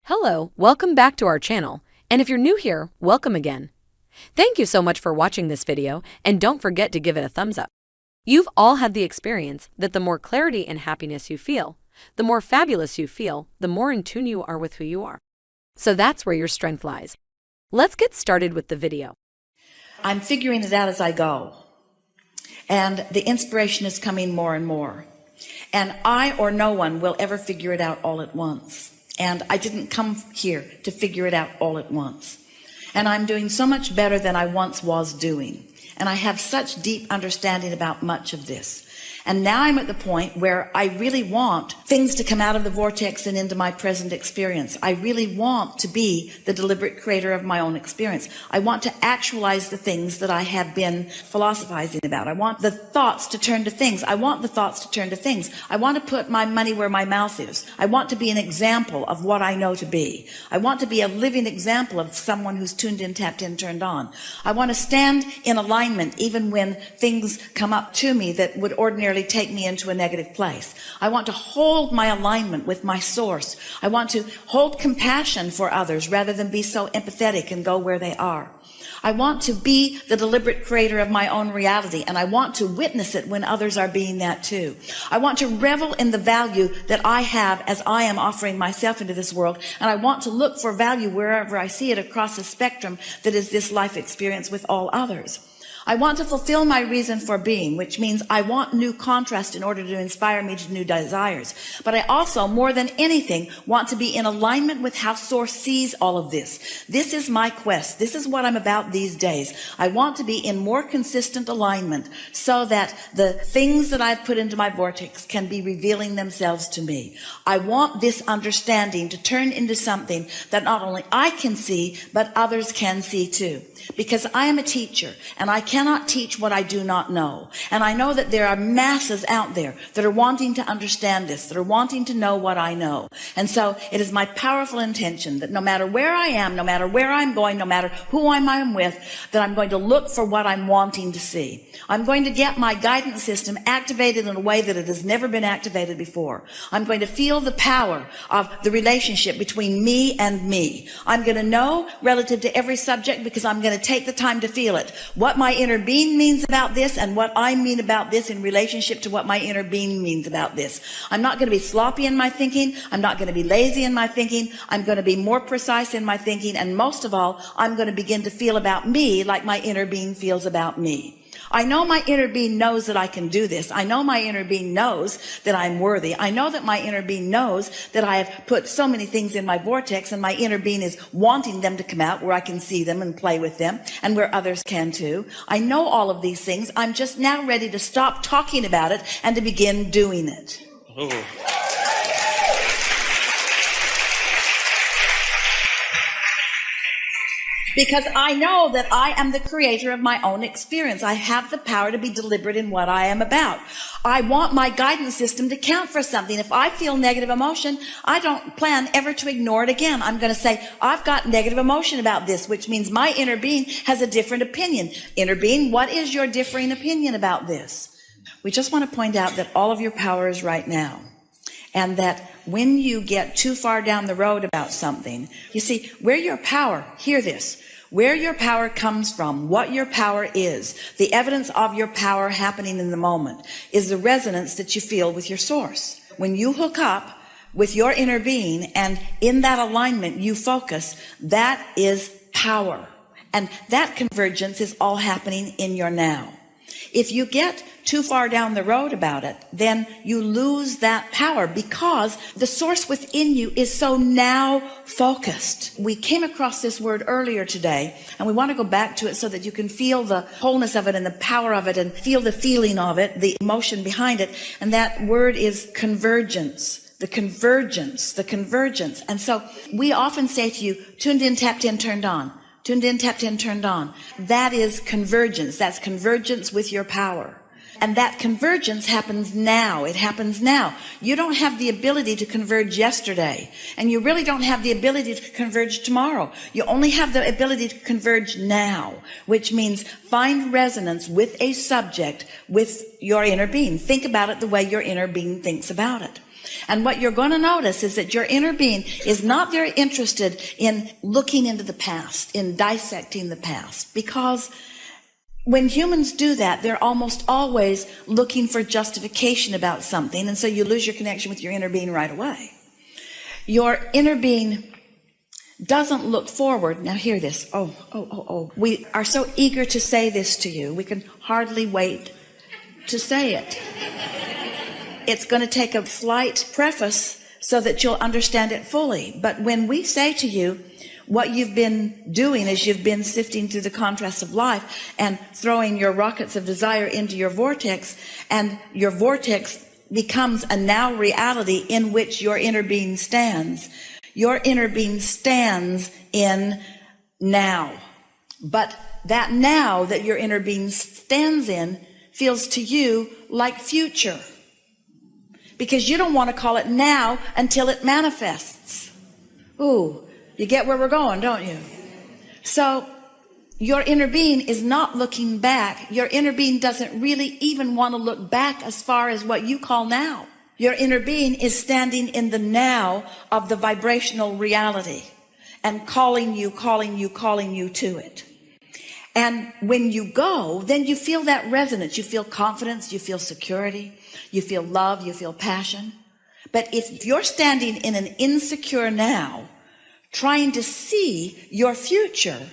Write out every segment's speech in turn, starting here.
Hello, welcome back to our channel, and if you're new here, welcome again. Thank you so much for watching this video, and don't forget to give it a thumbs up. You've all had the experience that the more clarity and happiness you feel, the more fabulous you feel, the more in tune you are with who you are. So that's where your strength lies. Let's get started with the video. I'm figuring it out as I go, and the inspiration is coming more and more, and I or no one will ever figure it out all at once. And I didn't come here to figure it out all at once. And I'm doing so much better than I once was doing. And I have such deep understanding about much of this. And now I'm at the point where I really want things to come out of the vortex and into my present experience. I really want to be the deliberate creator of my own experience. I want to actualize the things that I have been philosophizing about. I want the thoughts to turn to things. I want the thoughts to turn to things. I want to put my money where my mouth is. I want to be an example of what I know to be. I want to be a living example of someone who's tuned in, tapped in, turned on. I want to stand in alignment even when things come up to me that would ordinarily take me into a negative place. I want to hold my alignment with my source. I want to hold compassion for others rather than be so empathetic and go where they are. I want to be the deliberate creator of my own reality, and I want to witness it when others are being that too. I want to revel in the value that I have as I am offering myself into this world, and I want to look for value wherever I see it across the spectrum that is this life experience with all others. I want to fulfill my reason for being, which means I want new contrast in order to inspire me to new desires. But I also, more than anything, want to be in alignment with how Source sees all of this. This is my quest. This is what I'm about these days. I want to be in more consistent alignment so that the things that I've put into my vortex can be revealing themselves to me. I want this understanding to turn into something that not only I can see, but others can see too. Because I am a teacher, and I cannot teach what I do not know. And I know that there are masses out there that are wanting to understand this, that are wanting to know what I know. And so it is my powerful intention that no matter where I am, no matter where I'm going, no matter who I'm with, that I'm going to look for what I'm wanting to see. I'm going to get my guidance system activated in a way that it has never been activated before. I'm going to feel the power of the relationship between me and me. I'm going to know relative to every subject because I'm going to take the time to feel it, what my inner being means about this and what I mean about this in relationship to what my inner being means about this. I'm not going to be sloppy in my thinking. I'm not going to be lazy in my thinking. I'm going to be more precise in my thinking. And most of all, I'm going to begin to feel about me like my inner being feels about me. I know my inner being knows that I can do this. I know my inner being knows that I'm worthy. I know that my inner being knows that I have put so many things in my vortex, and my inner being is wanting them to come out where I can see them and play with them and where others can too. I know all of these things. I'm just now ready to stop talking about it and to begin doing it. Oh. Because I know that I am the creator of my own experience. I have the power to be deliberate in what I am about. I want my guidance system to count for something. If I feel negative emotion, I don't plan ever to ignore it again. I'm going to say, I've got negative emotion about this, which means my inner being has a different opinion. Inner being, what is your differing opinion about this? We just want to point out that all of your power is right now. And that when you get too far down the road about something, you see, where your power, hear this, where your power comes from, what your power is, the evidence of your power happening in the moment is the resonance that you feel with your source. When you hook up with your inner being and in that alignment you focus, that is power. And that convergence is all happening in your now. If you get too far down the road about it, then you lose that power because the source within you is so now focused. We came across this word earlier today, and we want to go back to it so that you can feel the wholeness of it and the power of it and feel the feeling of it, the emotion behind it. And that word is convergence. The convergence, the convergence. And so we often say to you, tuned in, tapped in, turned on. Tuned in, tapped in, turned on. That is convergence. That's convergence with your power. And that convergence happens now. It happens now. You don't have the ability to converge yesterday. And you really don't have the ability to converge tomorrow. You only have the ability to converge now, which means find resonance with a subject with your inner being. Think about it the way your inner being thinks about it. And what you're going to notice is that your inner being is not very interested in looking into the past, in dissecting the past, because when humans do that, they're almost always looking for justification about something, and so you lose your connection with your inner being right away. Your inner being doesn't look forward. Now hear this. We are so eager to say this to you. We can hardly wait to say it. It's going to take a slight preface so that you'll understand it fully. But when we say to you, what you've been doing is you've been sifting through the contrast of life and throwing your rockets of desire into your vortex, and your vortex becomes a now reality in which your inner being stands. Your inner being stands in now. But that now that your inner being stands in feels to you like future, because you don't want to call it now until it manifests. Ooh, you get where we're going, don't you? So your inner being is not looking back. Your inner being doesn't really even want to look back as far as what you call now. Your inner being is standing in the now of the vibrational reality and calling you to it. And when you go, then you feel that resonance. You feel confidence, you feel security, you feel love, you feel passion. But if you're standing in an insecure now, trying to see your future,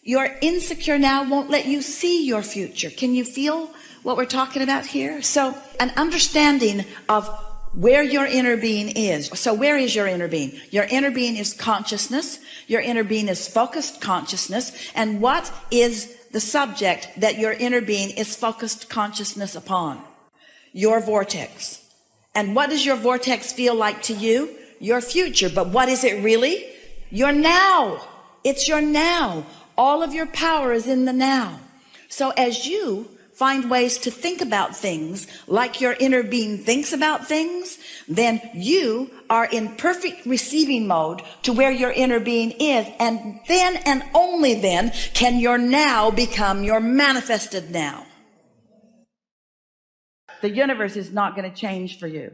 your insecure now won't let you see your future. Can you feel what we're talking about here? So an understanding of where your inner being is. So where is your inner being? Your inner being is consciousness. Your inner being is focused consciousness. And what is the subject that your inner being is focused consciousness upon? Your vortex. And what does your vortex feel like to you? Your future. But what is it really? Your now. It's your now. All of your power is in the now. So as you find ways to think about things like your inner being thinks about things, then you are in perfect receiving mode to where your inner being is. And then and only then can your now become your manifested now. The universe is not going to change for you.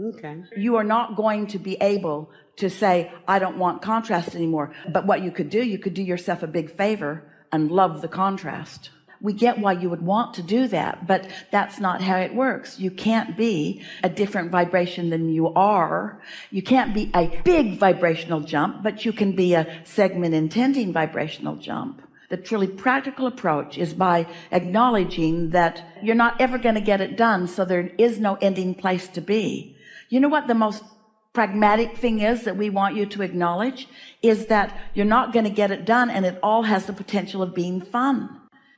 Okay. You are not going to be able to say, I don't want contrast anymore. But what you could do yourself a big favor and love the contrast. We get why you would want to do that, but that's not how it works. You can't be a different vibration than you are. You can't be a big vibrational jump, but you can be a segment intending vibrational jump. The truly practical approach is by acknowledging that you're not ever going to get it done, so there is no ending place to be. You know what the most pragmatic thing is that we want you to acknowledge is that you're not going to get it done, and it all has the potential of being fun.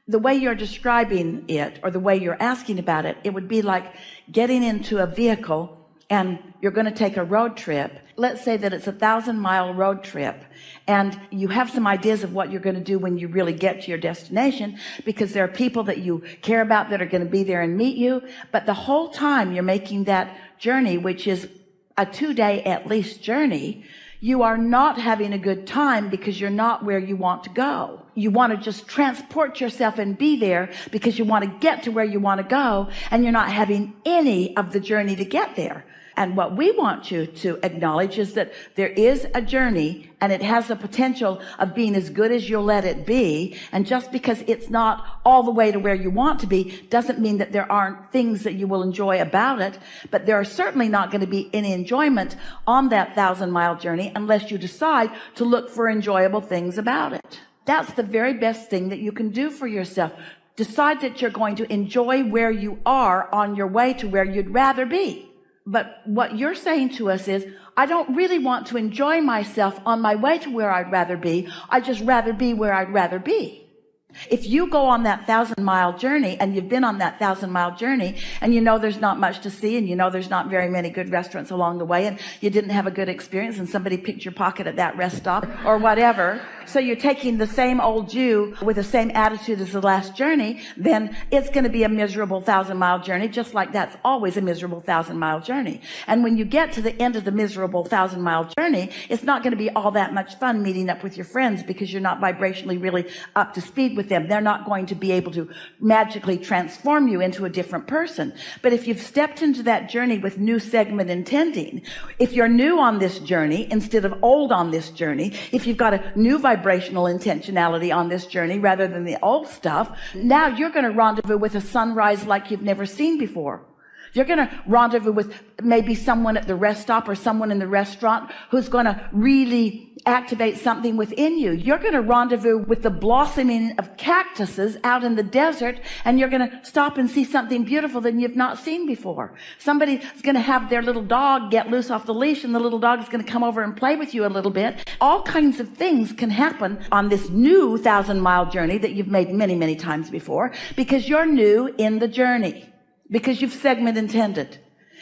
The way you're describing it, or the way you're asking about it, it would be like getting into a vehicle and you're going to take a road trip. Let's say that it's a 1,000-mile road trip, and you have some ideas of what you're going to do when you really get to your destination, because there are people that you care about that are going to be there and meet you. But the whole time you're making that journey, which is a 2-day at least journey, you are not having a good time because you're not where you want to go. You want to just transport yourself and be there because you want to get to where you want to go, and you're not having any of the journey to get there. And what we want you to acknowledge is that there is a journey, and it has the potential of being as good as you'll let it be. And just because it's not all the way to where you want to be doesn't mean that there aren't things that you will enjoy about it. But there are certainly not going to be any enjoyment on that 1,000-mile journey unless you decide to look for enjoyable things about it. That's the very best thing that you can do for yourself. Decide that you're going to enjoy where you are on your way to where you'd rather be. But what you're saying to us is, I don't really want to enjoy myself on my way to where I'd rather be. I'd just rather be where I'd rather be. If you go on that 1,000-mile journey, and you've been on that 1,000-mile journey, and you know there's not much to see, and you know there's not very many good restaurants along the way, and you didn't have a good experience, and somebody picked your pocket at that rest stop or whatever, so you're taking the same old you with the same attitude as the last journey, then it's going to be a miserable 1,000-mile journey, just like that's always a miserable 1,000-mile journey. And when you get to the end of the miserable 1,000-mile journey, it's not going to be all that much fun meeting up with your friends, because you're not vibrationally really up to speed with them. They're not going to be able to magically transform you into a different person. But if you've stepped into that journey with new segment intending, if you're new on this journey instead of old on this journey, if you've got a new vibrational intentionality on this journey rather than the old stuff, now you're going to rendezvous with a sunrise like you've never seen before. You're going to rendezvous with maybe someone at the rest stop or someone in the restaurant who's going to really activate something within you. You're going to rendezvous with the blossoming of cactuses out in the desert, and you're going to stop and see something beautiful that you've not seen before. Somebody's going to have their little dog get loose off the leash, and the little dog is going to come over and play with you a little bit. All kinds of things can happen on this new 1,000-mile journey that you've made many, many times before, because you're new in the journey. Because you've segment intended.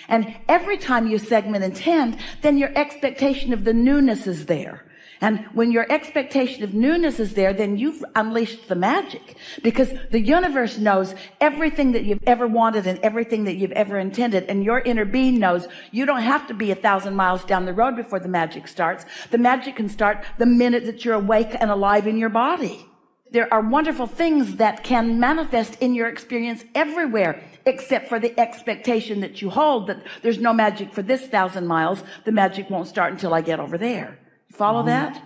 And every time you segment intend, then your expectation of the newness is there. And when your expectation of newness is there, then you've unleashed the magic. Because the universe knows everything that you've ever wanted and everything that you've ever intended. And your inner being knows you don't have to be 1,000 miles down the road before the magic starts. The magic can start the minute that you're awake and alive in your body. There are wonderful things that can manifest in your experience everywhere, except for the expectation that you hold that there's no magic for this 1,000 miles. The magic won't start until I get over there. Follow that?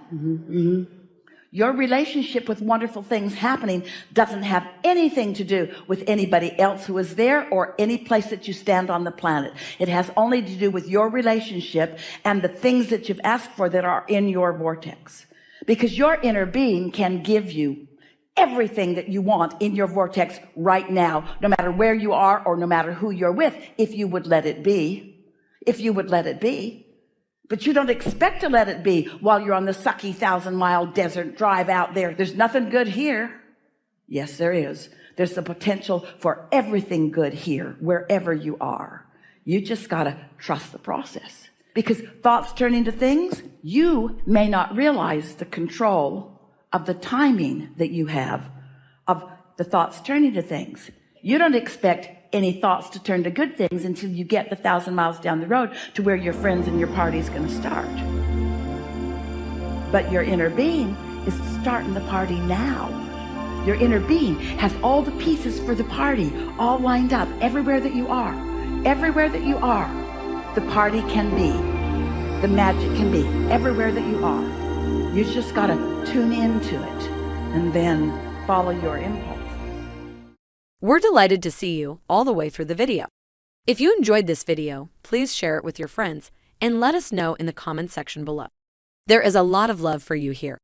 Your relationship with wonderful things happening doesn't have anything to do with anybody else who is there or any place that you stand on the planet. It has only to do with your relationship and the things that you've asked for that are in your vortex. Because your inner being can give you everything that you want in your vortex right now, no matter where you are or no matter who you're with, if you would let it be. If you would let it be. But you don't expect to let it be while you're on the sucky 1,000-mile desert drive out there. There's nothing good here. Yes, there is. There's the potential for everything good here, wherever you are. You just got to trust the process. Because thoughts turn into things, you may not realize the control of the timing that you have of the thoughts turning to things. You don't expect any thoughts to turn to good things until you get the 1,000 miles down the road to where your friends and your party's going to start. But your inner being is starting the party now. Your inner being has all the pieces for the party all lined up everywhere that you are. Everywhere that you are, the party can be. The magic can be everywhere that you are. You just got to tune into it and then follow your impulses. We're delighted to see you all the way through the video. If you enjoyed this video, please share it with your friends and let us know in the comments section below. There is a lot of love for you here.